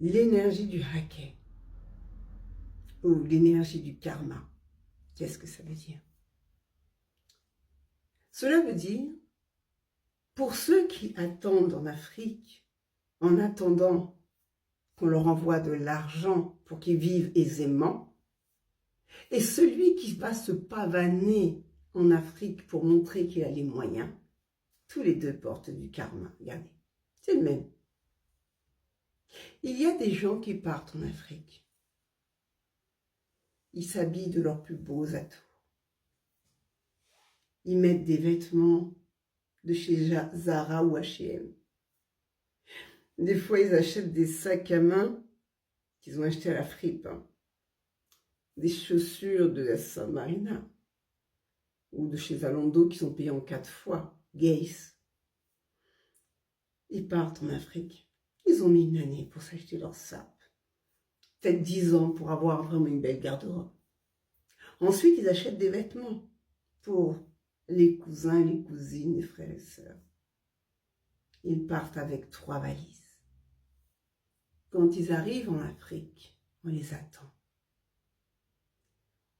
l'énergie du hake ou l'énergie du karma. Qu'est-ce que ça veut dire? Cela veut dire, pour ceux qui attendent en Afrique, en attendant qu'on leur envoie de l'argent pour qu'ils vivent aisément, et celui qui va se pavaner en Afrique pour montrer qu'il a les moyens, tous les deux portent du karma. Regardez, c'est le même. Il y a des gens qui partent en Afrique. Ils s'habillent de leurs plus beaux atouts. Ils mettent des vêtements de chez Zara ou H&M. Des fois, ils achètent des sacs à main qu'ils ont achetés à la fripe. Des chaussures de la San Marina ou de chez Zalando qu'ils ont payé en 4 fois. Gays. Ils partent en Afrique. Ils ont mis une année pour s'acheter leur sape. Peut-être 10 ans pour avoir vraiment une belle garde-robe. Ensuite, ils achètent des vêtements pour les cousins, les cousines, les frères et sœurs. Ils partent avec 3 valises. Quand ils arrivent en Afrique, on les attend.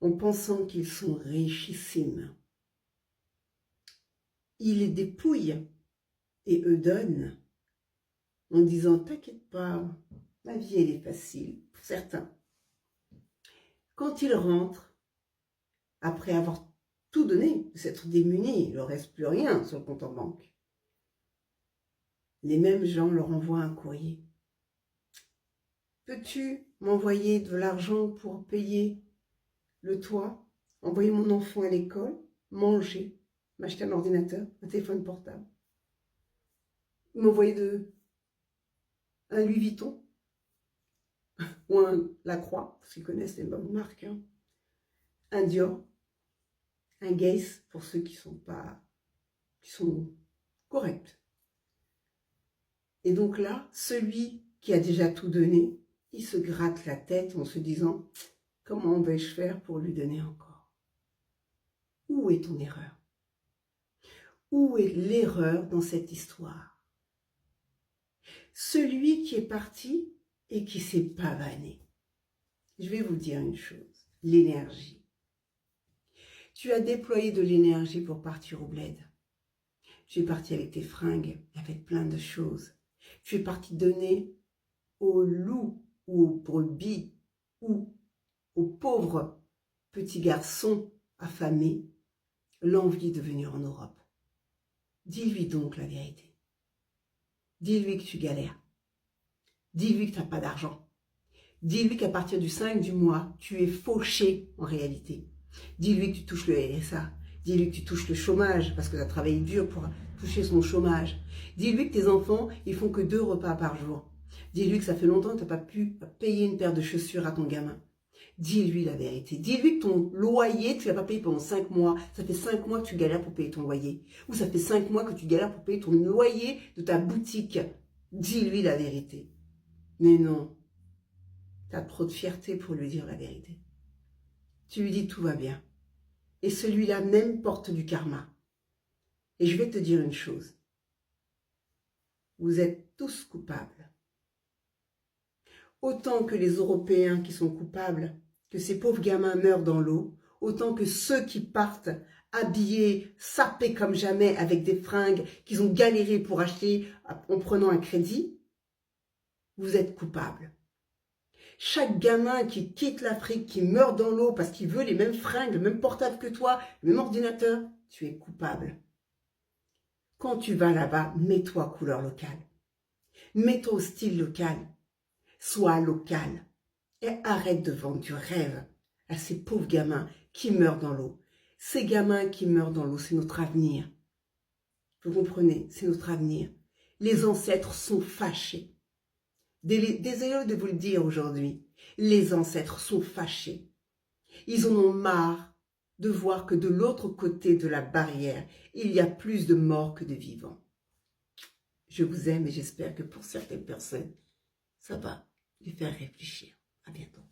En pensant qu'ils sont richissimes. Ils les dépouillent et eux donnent en disant « T'inquiète pas, la vie elle est facile » pour certains. Quand ils rentrent, après avoir tout donné, s'être démunis, il ne leur reste plus rien sur le compte en banque, les mêmes gens leur envoient un courrier. Peux-tu m'envoyer de l'argent pour payer le toit, envoyer mon enfant à l'école, manger, m'acheter un ordinateur, un téléphone portable, m'envoyer un Louis Vuitton ou un Lacroix, parce qu'ils connaissent les bonnes marques, hein. Un Dior, un Guess pour ceux qui sont corrects. Et donc là, celui qui a déjà tout donné, il se gratte la tête en se disant « Comment vais-je faire pour lui donner encore ?» Où est ton erreur? Où est l'erreur dans cette histoire? Celui qui est parti et qui s'est pavané. Je vais vous dire une chose, l'énergie. Tu as déployé de l'énergie pour partir au bled. Tu es parti avec tes fringues, avec plein de choses. Tu es parti donner aux loups ou aux brebis ou aux pauvres petits garçons affamés l'envie de venir en Europe. Dis-lui donc la vérité. Dis-lui que tu galères. Dis-lui que tu n'as pas d'argent. Dis-lui qu'à partir du 5 du mois, tu es fauché en réalité. Dis-lui que tu touches le RSA. Dis-lui que tu touches le chômage parce que tu as travaillé dur pour toucher son chômage. Dis-lui que tes enfants, ils font que 2 repas par jour. Dis-lui que ça fait longtemps que tu n'as pas pu payer une paire de chaussures à ton gamin. Dis-lui la vérité. Dis-lui que ton loyer, tu ne l'as pas payé pendant 5 mois. Ça fait 5 mois que tu galères pour payer ton loyer. Ou ça fait 5 mois que tu galères pour payer ton loyer de ta boutique. Dis-lui la vérité. Mais non, tu as trop de fierté pour lui dire la vérité. Tu lui dis tout va bien. Et celui-là même porte du karma. Et je vais te dire une chose. Vous êtes tous coupables. Autant que les Européens qui sont coupables, que ces pauvres gamins meurent dans l'eau, autant que ceux qui partent habillés, sapés comme jamais, avec des fringues qu'ils ont galéré pour acheter en prenant un crédit, vous êtes coupables. Chaque gamin qui quitte l'Afrique, qui meurt dans l'eau parce qu'il veut les mêmes fringues, le même portable que toi, le même ordinateur, tu es coupable. Quand tu vas là-bas, mets-toi couleur locale. Mets-toi au style local. Sois local. Et arrête de vendre du rêve à ces pauvres gamins qui meurent dans l'eau. Ces gamins qui meurent dans l'eau, c'est notre avenir. Vous comprenez? C'est notre avenir. Les ancêtres sont fâchés. Désolé de vous le dire aujourd'hui. Les ancêtres sont fâchés. Ils en ont marre de voir que de l'autre côté de la barrière, il y a plus de morts que de vivants. Je vous aime et j'espère que pour certaines personnes, ça va les faire réfléchir. À bientôt.